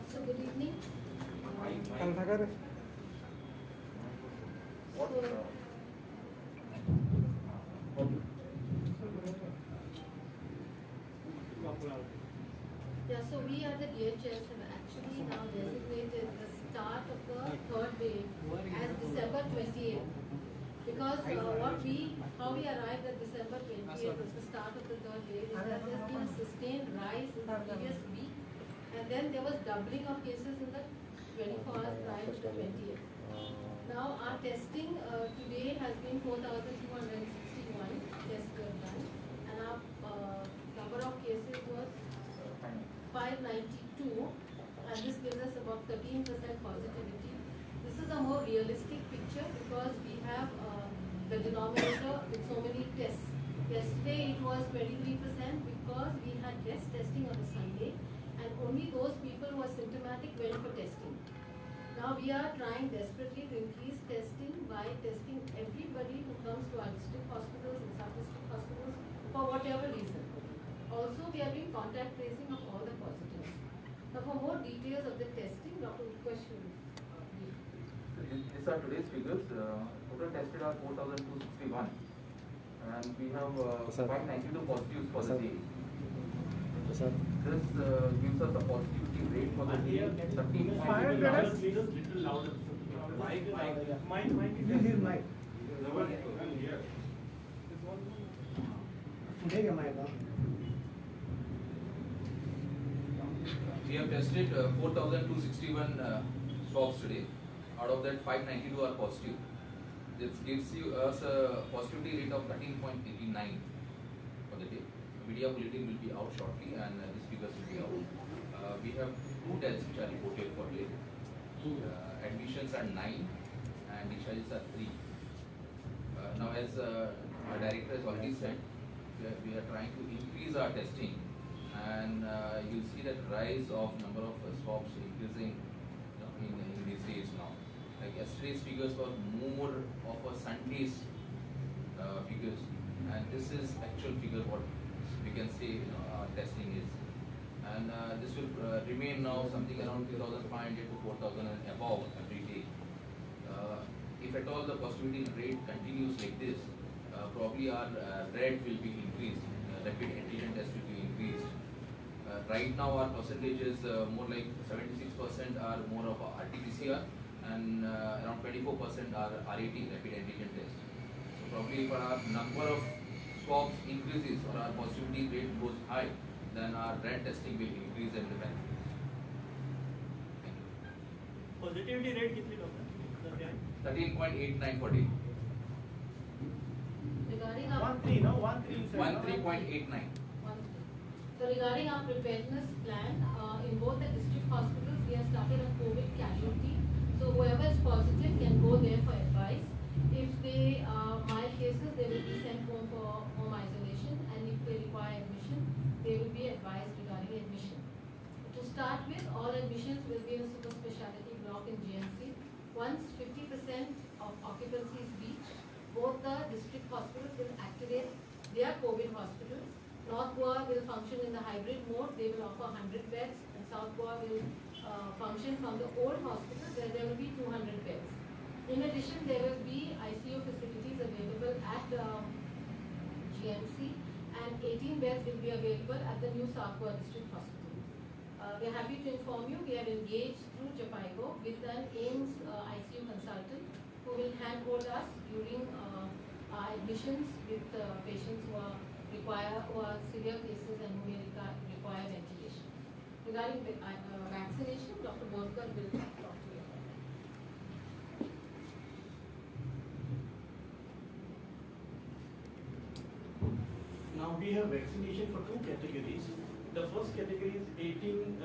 So good evening. Kanthagar. So we at the DHS have actually now designated the start of the third wave as December 28th. Because how we arrived at December 28th as the start of the third wave is that there's been a sustained rise in the previous week, and then there was doubling of cases in the 24 hours prior to the 20th. Now our testing today has been 4,261 tests were done, and our number of cases was 592, and this gives us about 13% positivity. This is a more realistic picture because we have the denominator with so many tests. Yesterday it was 23% because we had less testing on a Sunday, and only those people who are symptomatic went for testing. Now we are trying desperately to increase testing by testing everybody who comes to our district hospitals and sub-district hospitals for whatever reason. Also, we are doing contact tracing of all the positives. Now, for more details of the testing, Dr. Utkarsh will brief. These are today's figures. Total tested are 4,261, and we have 592 positives for the day. This gives us a positivity rate for the day 13.8. Little louder. We have tested 4,261 swabs today. Out of that, 592 are positive. This gives us a positivity rate of 13.89 for the day. Media bulletin will be out shortly, and these figures will be out. We have 2 deaths which are reported for day. Admissions are 9 and discharges are 3. Now, as our director has already said, we are trying to increase our testing, and you see that rise of number of swabs increasing in these days now. Like yesterday's figures were more of a Sunday's figures, and this is actual figure what we can say our testing is, and this will remain now something around 3,500 to 4,000 and above every day. If at all the positivity rate continues like this, probably our rate will be increased, rapid antigen test will be increased. Right now our percentage is more like 76% are more of RT-PCR, and around 24% are RAT, rapid antigen test. So probably if our number of swabs increases or our positivity rate goes high, then our RAT testing will increase and depend. Positivity rate कितनी doctor? 13.89 per day. Regarding our 13.89. So regarding our preparedness plan, in both the district hospitals, we have started a COVID casualty. So whoever is positive can go there for advice. If they are mild cases, they will be sent home for home isolation, and if they require admission, they will be advised regarding admission. To start with, all admissions will be in a super specialty block in GMC. Once 50% of occupancy is reached, both the district hospitals will activate their COVID hospitals. North Goa will function in the hybrid mode. They will offer 100 beds, and South Goa will function from the old hospital where there will be 200 beds. In addition, there will be ICU facilities available at GMC, and 18 beds will be available at the new South Goa District Hospital. We are happy to inform you we have engaged through Japaigo with an AIMS ICU consultant who will handhold us during our admissions with patients who are severe cases and who may require ventilation. Regarding vaccination, Dr. Borkar will talk to you. Now we have vaccination for 2 categories. The first category is 18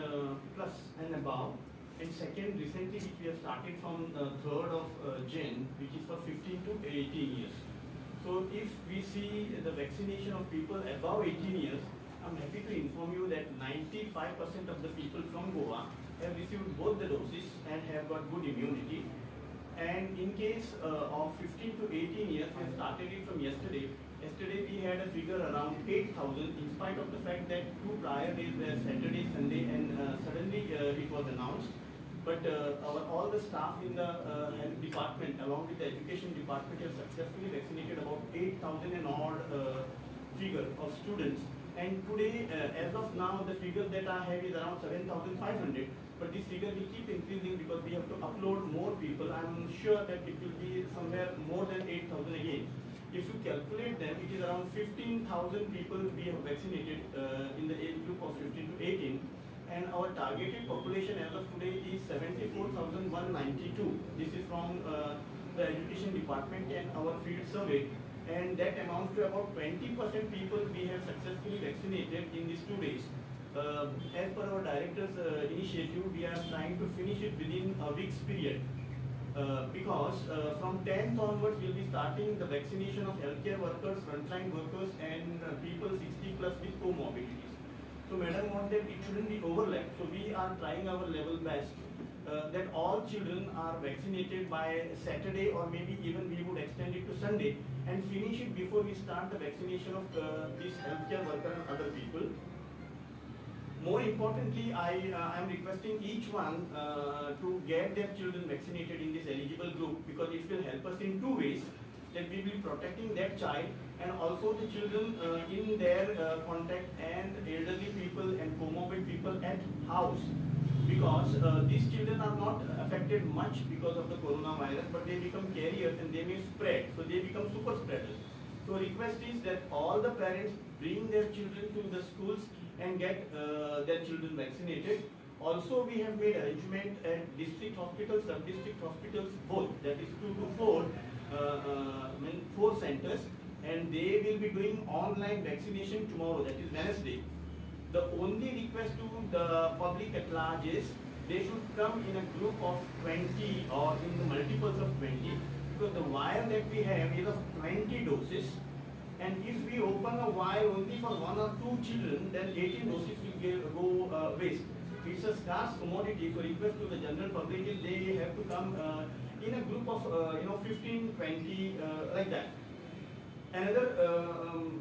plus and above, and second recently which we have started from 3rd of Jan, which is for 15 to 18 years. So if we see the vaccination of people above 18 years, I'm happy to inform you that 95% of the people from Goa have received both the doses and have got good immunity. And in case of 15 to 18 years, we have started it from yesterday. Yesterday we had a figure around 8,000 in spite of the fact that 2 prior days were Saturday, Sunday, and suddenly it was was announced. But all the staff in the health department, along with the education department, have successfully vaccinated about 8,000 and odd figure of students. And today, as of now, the figure that I have is around 7,500. But this figure will keep increasing because we have to upload more people. I'm sure that it will be somewhere more than 8,000 again. If you calculate them, it is around 15,000 people we have vaccinated in the age group of 15 to 18. And our targeted population as of today is 74,192. This is from the education department and our field survey. And that amounts to about 20% people we have successfully vaccinated in these 2 days. As per our director's initiative, we are trying to finish it within a week's period. Because from 10th onwards, we'll be starting the vaccination of healthcare workers, frontline workers, and people 60 plus with comorbidities. So Madam wants that it shouldn't be overlapped. So we are trying our level best that all children are vaccinated by Saturday, or maybe even we would extend it to Sunday and finish it before we start the vaccination of these healthcare workers and other people. More importantly, I am requesting each one to get their children vaccinated in this eligible group, because it will help us in 2 ways. That we will be protecting that child and also the children in their contact, and elderly people and comorbid people at house. Because these children are not affected much because of the coronavirus, but they become carriers and they may spread. So they become super spreaders. So request is that all the parents bring their children to the schools and get their children vaccinated. Also, we have made arrangement at district hospitals, sub-district hospitals, both, that is 2 to 4, 4 centers, and they will be doing online vaccination tomorrow, that is Wednesday. The only request to the public at large is they should come in a group of 20 or in the multiples of 20, because the vial that we have is of 20 doses. And if we open a vial only for 1 or 2 children, then 18 doses will go waste. It's a scarce commodity, so request to the general public is they have to come in a group of 15, 20, like that. Another,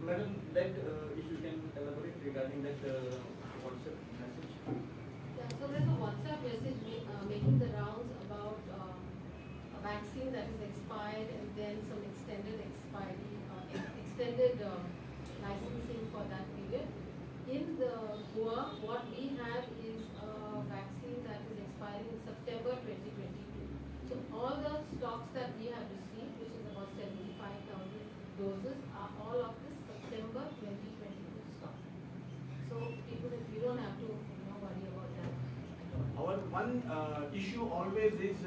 madam, that if you can elaborate regarding that WhatsApp message. Yeah, so there's a WhatsApp message making the rounds about a vaccine that is expired, and then some extended licensing for that period. In the Goa, what we have is a vaccine that is expiring in September 2022. So all the stocks that we have received, which is about 75,000 doses, are all of this September 2022 stock. So people, you don't have to worry about that at all. Our one issue always is,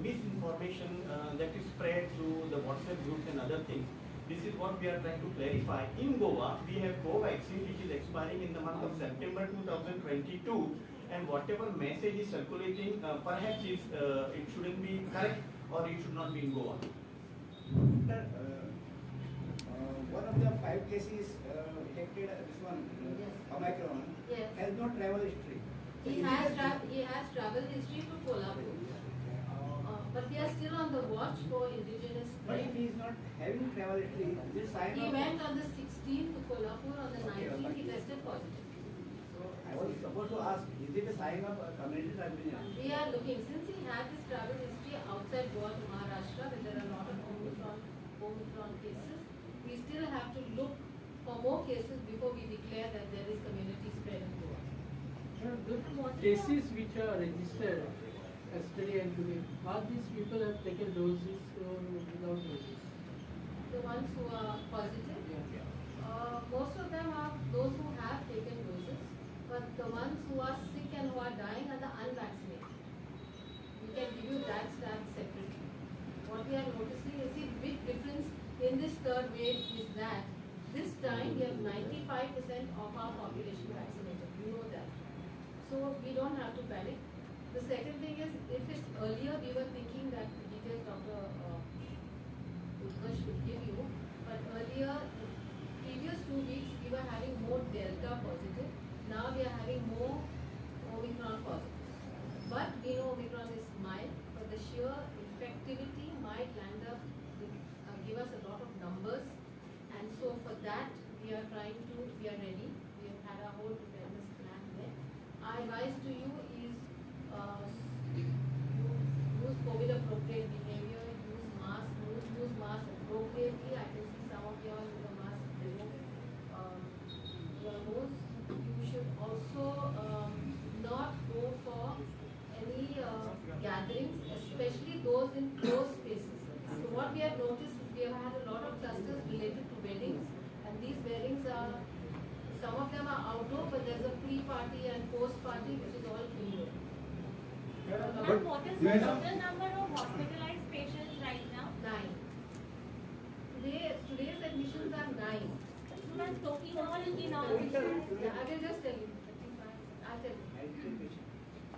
misinformation that is spread through the WhatsApp groups and other things. This is what we are trying to clarify. In Goa, we have Covaxin, which is expiring in the month of September 2022, and whatever message is circulating, perhaps it shouldn't be correct, or it should not be in Goa. One of the 5 cases detected, this one, Yes. Omicron, Yes. has no travel history. He has travel history to Kolhapur. But we are still on the watch for indigenous But if spread. he is not having travel history, this sign He of... went on the 16th to Kolhapur, on the Okay, 19th he but- tested positive. So I was supposed to ask, is it a sign of community transmission? We are looking, since he had this travel history outside Goa to Maharashtra, where there are a lot of Omicron cases, we still have to look for more cases before we declare that there is community spread in Goa. The cases which are registered yesterday and today, are these people have taken doses or without doses? The ones who are positive, Yeah. most of them are those who have taken doses, but the ones who are sick and who are dying are the unvaccinated. We can give you that stat separately. What we are noticing is the big difference in this third wave is that this time we have 95% of our population vaccinated. You know that. So we don't have to panic. The second thing is, if it's earlier, we were thinking that the details Dr. Utkarsh will give you, but earlier, previous 2 weeks, we were having more Delta positive. Now we are having more Omicron positive. But we know Omicron is mild, but the sheer effectivity might land up with, give us a lot of numbers. And so for that, we are ready. We have had our whole preparedness plan there. Our advice to you is use COVID appropriate behavior, use mask appropriately. I can see some of you all with a mask below your nose. You should also not go for any gatherings, especially those in closed spaces. So what we have noticed, we have had a lot of clusters related to weddings, and these weddings are, some of them are outdoor, but there's a pre-party and post-party, which is all indoor. And what is the total number of hospitalized patients right now? 9. Today's admissions are 9. So I'm talking all in all. Yeah, I will just tell you. I'll tell you.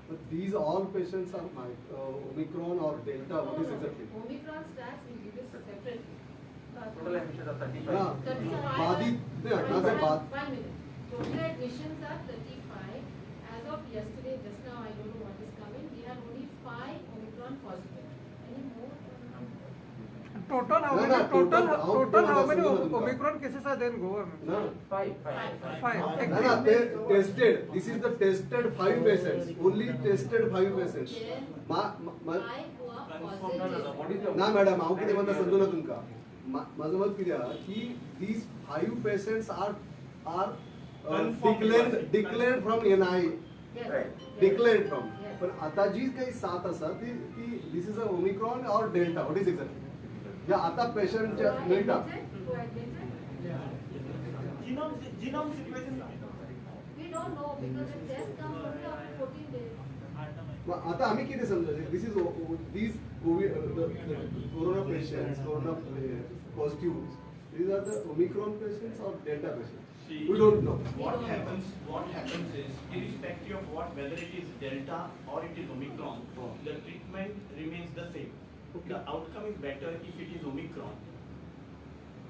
But these all patients are Omicron or Delta. What is exactly? Omicron stats we give it separately. Total admissions are 35. Yeah. 35. बाधित नहीं हटना से बात. 1 minute. Total admissions are 35. As of yesterday, just now, I don't know what is coming. We have only 5 Omicron positive. Any more? Total how No, many no, total how many total Omicron cases are there in Goa? No. Five. No, no, they tested. This is the tested 5 patients. Only tested 5 patients. Then मा 5 who are positive. What is the ना madam हांव कितें म्हणटा समजू ना तुमकां माझं मत कितें आहा की these 5 patients are declared from NI. Yes. Right. Declared from. Yes. पण आता जी काही 7 आसा ती this is a Omicron or Delta. What is exactly? या आता पेशंटच्या Who are मिळटा. admitted? Who are admitted? Genome sequencing. We don't know because the test comes only after 14 days. मग आता आम्ही किती समजायचे this is these COVID the corona patients corona positives these are the Omicron patients or Delta patients See, we don't know. What happens is, irrespective of whether it is Delta or it is Omicron, the treatment remains the same. The outcome is better if it is Omicron.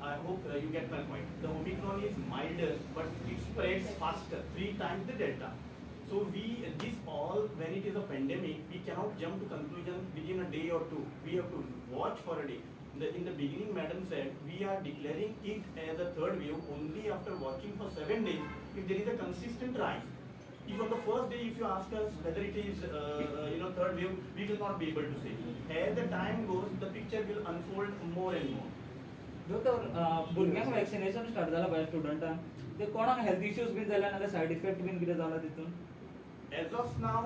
I hope you get my point. The Omicron is milder, but it spreads faster, 3 times the Delta. So when it is a pandemic, we cannot jump to conclusion within a day or two. We have to watch for a day. In the beginning, madam said, we are declaring it as a third wave only after watching for 7 days if there is a consistent rise. If on the first day, if you ask us whether it is third wave, we will not be able to say. As the time goes, the picture will unfold more and more. भुरग्यांक vaccination start जाला पळय स्टुडंटांक ते कोणाक health issues been जाल्या नाल्यार side effect been कितें जाला तितून. As of now,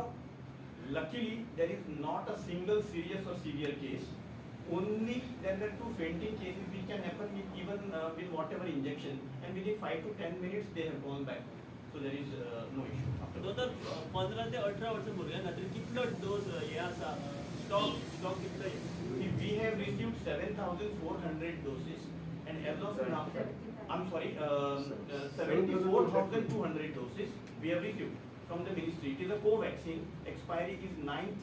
luckily, there is not a single serious or severe case. Only there are 2 fainting cases which can happen with whatever injection, and within 5 to 10 minutes they have gone back. So there is no issue. तर 15 ते 18 वर्ष भुरग्यां खातीर कितलो डोस हे आसा stock कितलो We have received 7,400 doses, and as of now, I'm sorry, 74,200 doses we have received from the ministry. It is a co-vaccine. Expiry is 9th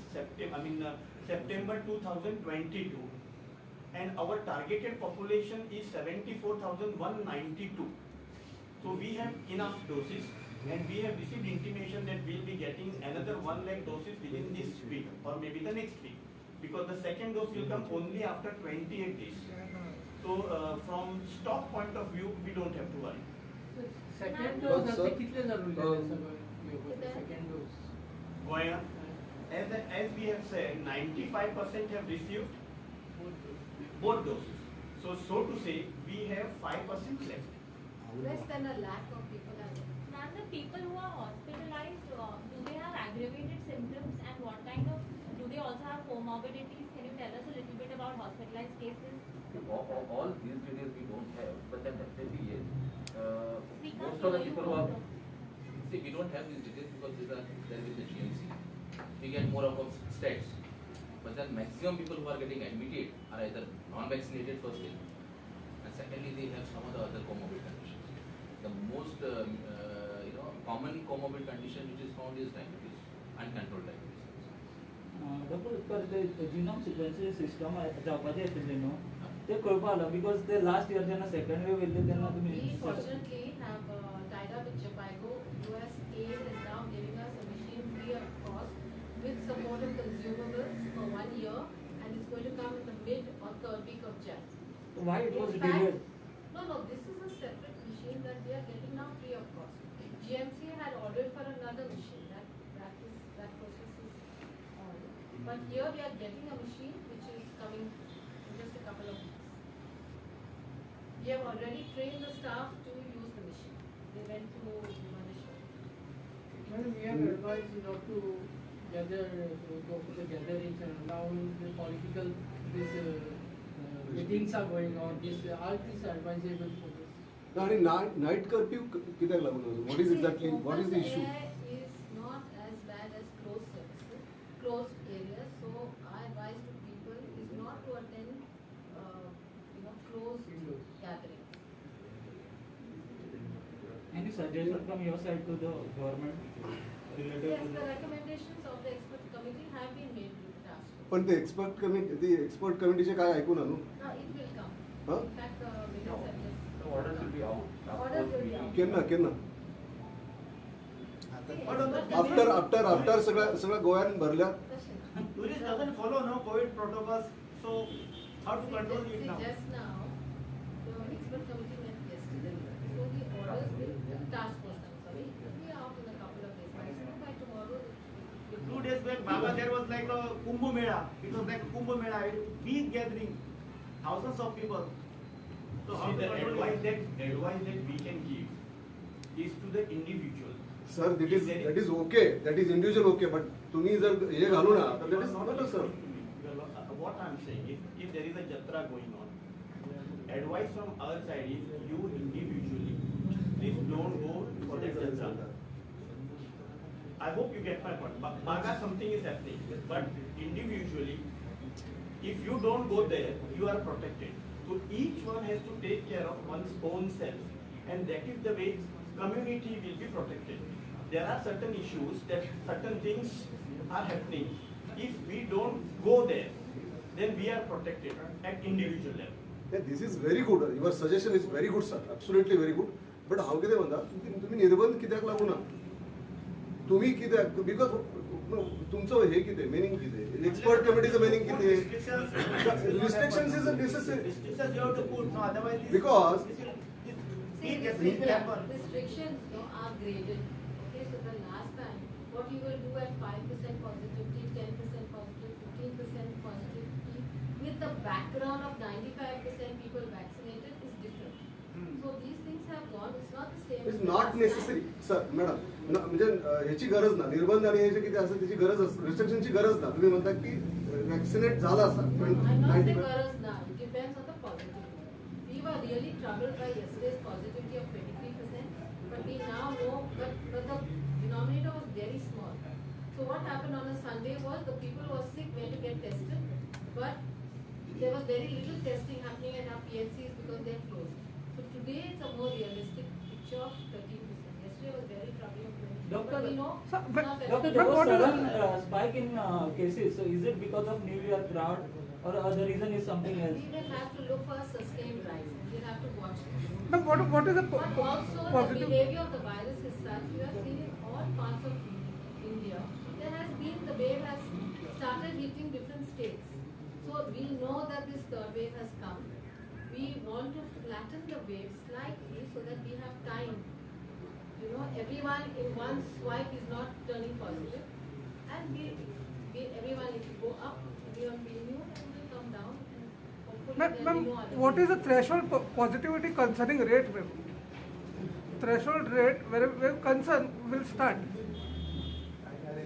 September 2022, and our targeted population is 74,192. So we have enough doses, and we have received intimation that we'll be getting another 1 lakh doses within this week or maybe the next week, because the second dose will come only after 28 days. So from stock point of view, we don't have to worry. Second dose आता कितले जरूर सगळं second dose. Goya, as we have said, 95% have received both doses. So to say, we have 5% left. Less than a lakh of people are there. Ma'am, the people who are hospitalized, do they have aggravated symptoms, and what kind of, do they also have comorbidities? Can you tell us a little bit about hospitalized cases? All these details we don't have, but then definitely yes. We can't Most of the show you people who are, photo. see, we don't have these details because these are there with the GMC. We get more of stats, but then maximum people who are getting admitted are either non-vaccinated firstly, and secondly they have some of the other comorbid conditions. The most common comorbid condition which is found is diabetes, uncontrolled diabetes. Doctor ते genome sequencing system जावपाचें आशिल्लें न्हू ते कळपा लागलो because ते last year जेन्ना second wave येयल्ली तेन्ना तुमी We fortunately have tied up with Japago. USA is now giving us a machine free of cost with supportive consumables for 1 year, and it's going to come in the mid or third week of Jan. why it was In fact, delayed. No, this is a separate machine that we are getting now free of cost. GMC had ordered for another machine. That process is But here we are getting a machine which is coming in just a couple of weeks. We have already trained the staff to use the machine. They went to Bhubaneswar. Well, we have advised not to gather, go to the gatherings, and now the political meetings are going on. All these are advisable for this. आणि night curfew कित्याक लागून what is exactly what is the issue Open air is not as bad as closed services, closed areas. So I advise to people is not to attend, closed gatherings. Any suggestion from your side to the government related Yes, to the the recommendations of the expert committee have been made to the task force. पण ते expert कमिटीचे काय ऐकून आणू It will come. Huh? In fact, the minister suggests. The orders will be out. Orders will be out. केन्ना after सगळ्या गोव्यान भरल्या Tourist doesn't follow no COVID protocols, so how to control it now? Just now, the expert committee met yesterday. So the orders will, task force, I'm sorry, will be out in a couple of days. By tomorrow. it will 2 days back, Baba, there was like a Kumbh Mela. It was like a Kumbh Mela, big gathering, thousands of people. So how See, to the control advice it? that we can give is to the individual. Sir that is okay, that is individual okay, but तुम्ही जर हे घालू ना तर that is not a sir. What I'm saying is, if there is a jatra going on, advice from our side is you individually, please don't go for that jatra. I hope you get my point. Baga, something is happening, but individually, if you don't go there, you are protected. So each one has to take care of one's own self, and that is the way community will be protected. There are certain issues that certain things are happening. If we don't go there, then we are protected at individual level. Yeah, this is very good. Your suggestion is very good, sir. Absolutely very good. But how किती म्हणता तुम्ही निर्बंध कित्याक लागू ना तुम्ही कित्याक because तुमचं हे किती मिनिंग किती एक्सपर्ट कमिटीचं मिनिंग किती restrictions is necessary Restrictions you have to put, no, otherwise this Because- See, restrictions are graded. Okay, so the last time, what you will do at 5% positivity, 10% positive, 15% positivity, with the background of 95% people vaccinated is different. So these things have gone, it's not the same. It's as not last time. Necessary sir madam म्हणजे ह्याची गरज ना निर्बंध आणि ह्याची किती असेल त्याची गरज रिस्ट्रिक्शनची गरज ना तुम्ही म्हणता की वॅक्सिनेट झाला असा I'm not saying whereas now, it depends on the positivity. We were really troubled by yesterday's positivity of 23%, but we now know, but the denominator was very small. So what happened on a Sunday was the people who were sick went to get tested, but there was very little testing happening at our PHCs because they are closed. So today it's a more realistic picture of 13%. Yesterday was very troubling. Doctor, But we know, Sir, it's but- not very Doctor, But there was what is sudden spike in cases. So is it because of New Year crowd, or the reason is something else? We will have to look for a sustained rise. We'll have to watch this. But what is the But also the positive? behavior of the virus is such, we have seen in all parts of India, there has been, the wave has started hitting different states. So we know that this third wave has come. We want to flatten the wave slightly so that we have time. Everyone in one swipe is not turning positive. And everyone needs to go up, everyone will be immune and will come down. And hopefully there will Ma'am, be no other what is the cases. threshold positivity concerning rate, ma'am? Threshold rate where concern will start.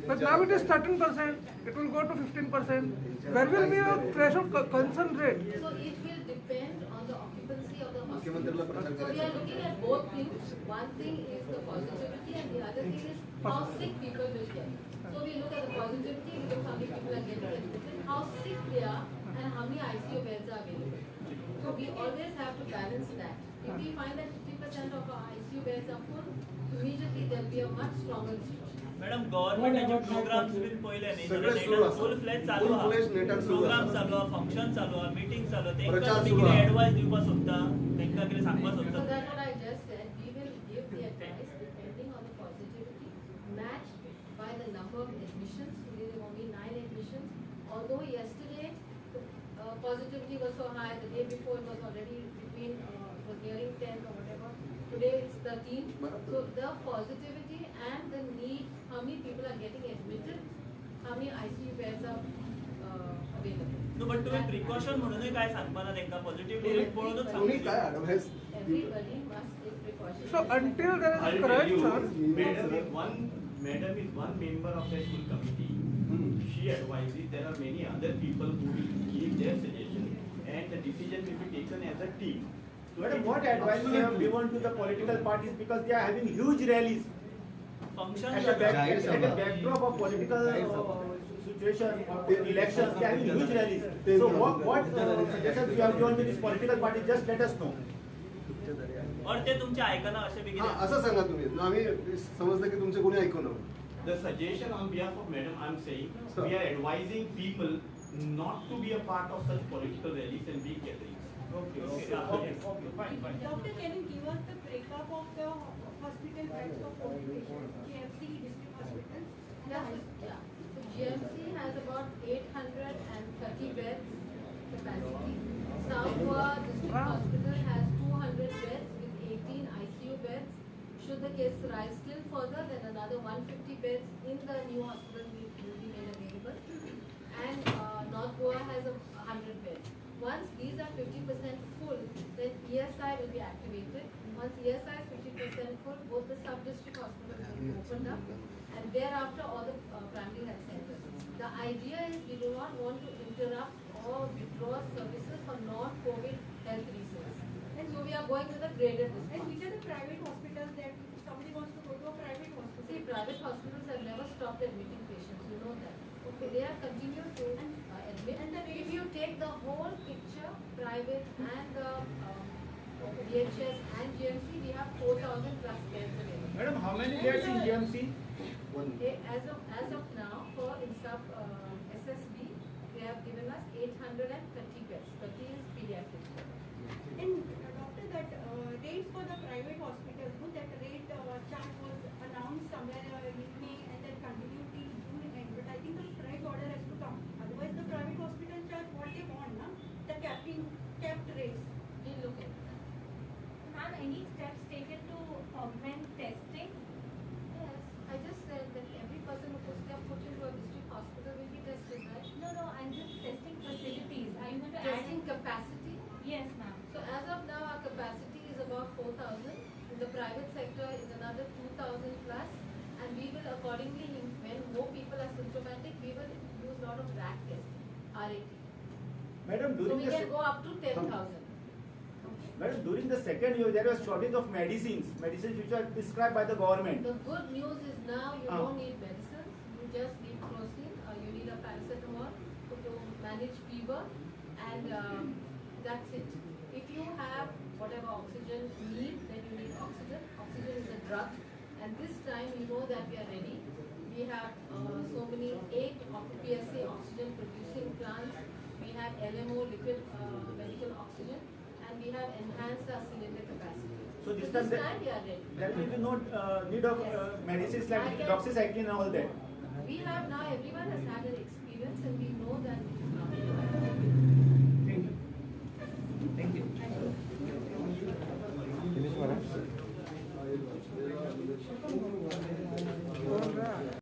But now it is 13%, it will go to 15%. Where will be a threshold concern rate? So it will depend on the occupancy of the मुख्यमंत्र्याला प्रचार hospital. So we are looking at both things. One thing is the positivity and the other thing is how sick people will get. So we look at the positivity, we look how many people are getting admitted, how sick they are and how many ICU beds are available. So we always have to balance that. If we find that 50% of our ICU beds are full, immediately there will be a much stronger restriction. Madam गव्हर्नमेंटाचे programmes बीन पळयले न्ही सगळे सुरू आसा. Full फ्लॅज चालू Full fledged नेटान सुरू प्रोग्राम आसा. चालू आहा फंक्शन चालू आहा मीटिंग चालू आहा प्रचार तांकां सुरू कितें आहा. एडवायस दिवपाक सोदता तांकां कितें सांगपाक So सोदता that's what I just said. We will give the advice depending on the positivity, matched by the number of admissions. Today there were only 9 admissions. Although yesterday the positivity was so high, the day before it was already it was nearing 10 or whatever. Today it's 13. So the positivity and the need, how many people are getting admitted, how many ICU beds are available. No, but तुम्ही precaution म्हणूनही काय सांगपाना त्यांका positive report म्हणूनच तुम्ही सांगू. काय advice Everybody must take precautions. So until there is I'll a tell crunch, you, sir, madam is one member of the school committee. She advises, there are many other people who will give their suggestion and the decision will be taken as a team. So Madam, it- what advice you have Absolutely. given to the political parties because they are having huge rallies Function at the backdrop of political situation of elections, they are having huge rallies. So what suggestions you have given to these political parties? Just let us know. और ते तुमचे ऐकना असे हा बेगिने असं सांगा तुम्ही आम्ही समजलं की तुमचे कोणी ऐकून The suggestion on behalf of madam, I am saying, Sir. we are advising people not to be a part of such political rallies and big gatherings. Fine. Doctor, can you give us the breakup of the hospital beds for COVID patients, GMC district hospitals? Yeah, so GMC has about 830 beds capacity. Savwa District Hospital has 200 beds with 18 ICU beds. Should the case rise still further, then another 150 beds in the new hospital will be made available. And North Goa has 100 beds. Once these are 50% full, then ESI will be activated. Once ESI is 50% full, both the sub-district hospitals will be opened up, and thereafter all the primary health centers. The idea is we do not want to interrupt or withdraw services for non-COVID health reasons. And so we are going with a graded And response. which are the private hospitals that if somebody wants to go to a private hospital? See, private hospitals have never stopped admitting patients, you know that. Okay, they have continued to admit. And the If you take the whole picture, private and DHS and GMC, we have 4,000 plus beds available. Madam, how many beds in GMC? As of now, for INSAP SSB, they have given us 830 beds. 30 is pediatric. And doctor, that rates for the private hospitals, no, that rate chart was announced somewhere in May and then continued till June end. But I think the fresh order has to come. Otherwise, the private hospital charge what they want, na? The capped rates. We'll look at that. Ma'am, any steps taken to augment testing? Yes, I just said that every person who puts their foot into a district hospital will be tested, right? No, and just testing facilities. Are you going to Testing add? capacity. Yes, ma'am. So as of now, our capacity is about 4,000. In the private sector is another 2,000 plus. And we will accordingly, when more people are symptomatic, we will use a lot of RAT testing, RAT. Madam, So during we the can go up to 10,000. Madam, during the second year, there was shortage of medicines which are prescribed by the government. The good news is now you Ah. don't need medicines. You just need crocin. You need a paracetamol to manage fever, and that's it. If you have whatever oxygen need, then you need oxygen. Oxygen is a drug, and this time you know that we are ready. We have so many 8 PSA oxygen producing plants. We have LMO liquid medical oxygen, and we have enhanced our cylinder capacity. So this this time time we are ready. there will be no need of medicines like I can- doxycycline and all that. We have now, everyone has had an experience, and we know that